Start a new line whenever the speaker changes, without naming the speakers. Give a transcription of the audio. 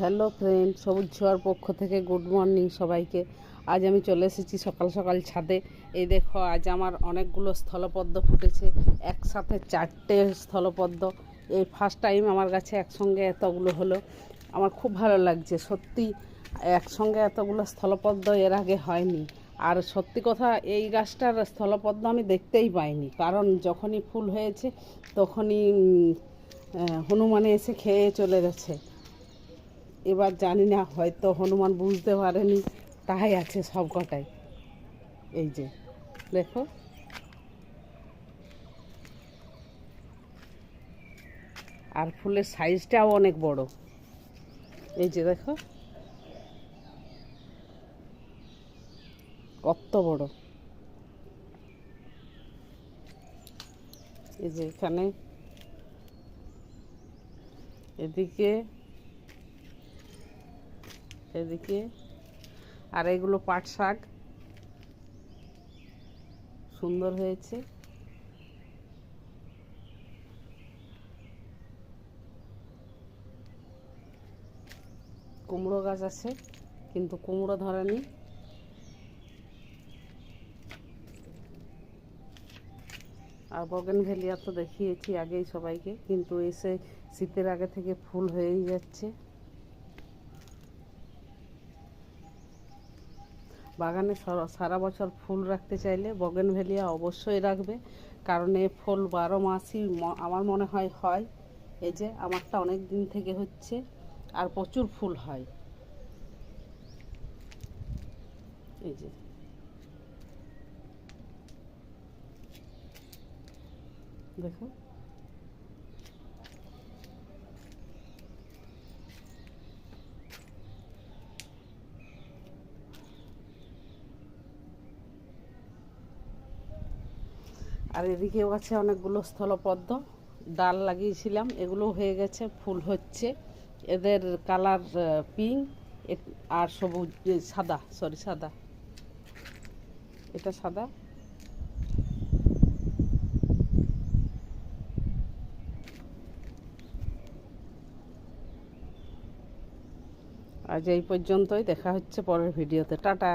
Hello friend, সবুজ ছোঁয়ার পক্ষ থেকে গুড মর্নিং সবাইকে। আজ আমি চলে এসেছি সকাল সকাল ছাদে। এই দেখো, আজ আমার অনেকগুলো স্থলপদ্ম ফুটেছে, একসাথে 4টে স্থলপদ্ম। এই ফার্স্ট টাইম আমার কাছে একসঙ্গে এতগুলো হলো। আমার খুব ভালো লাগছে সত্যি, একসঙ্গে এতগুলো স্থলপদ্ম এর আগে হয়নি। আর সত্যি কথা, এই গাছটার স্থলপদ্ম আমি দেখতেই পাইনি, কারণ যখনই ফুল হয়েছে তখনই হনুমানে এসে খেয়ে চলে গেছে। এবার জানি না, হয়তো হনুমান বুঝতে পারেনি, তাই আছে সব কটাই। এই যে দেখো, আর ফুলের সাইজটাও অনেক বড়। এই যে দেখো কত বড়। এই যে এখানে, এদিকে, এদিকে, আর এগুলো পাট শাক, সুন্দর হয়েছে। কুমড়ো গাছ আছে, কিন্তু কুমড়ো ধরেনি। আর বগেনভেলিয়া তো দেখিয়েছি আগেই সবাইকে, কিন্তু এসে শীতের আগে থেকে ফুল হয়েই যাচ্ছে। বাগানে সারা বছর ফুল রাখতে চাইলে বগেনভেলিয়া অবশ্যই রাখবে, কারণ এ ফুল 12 মাসই আমার মনে হয় হয়। এই যে আমারটা অনেক দিন থেকে হচ্ছে, আর প্রচুর ফুল হয়। এই যে দেখো, আর এদিকেও আছে অনেকগুলো স্থলপদ্ম। ডাল লাগিয়েছিলাম, এগুলো হয়ে গেছে, ফুল হচ্ছে। এদের কালার পিঙ্ক আর সবুজ, সাদা, সরি সাদা, এটা সাদা। আজ এই পর্যন্তই, দেখা হচ্ছে পরের ভিডিওতে। টাটা।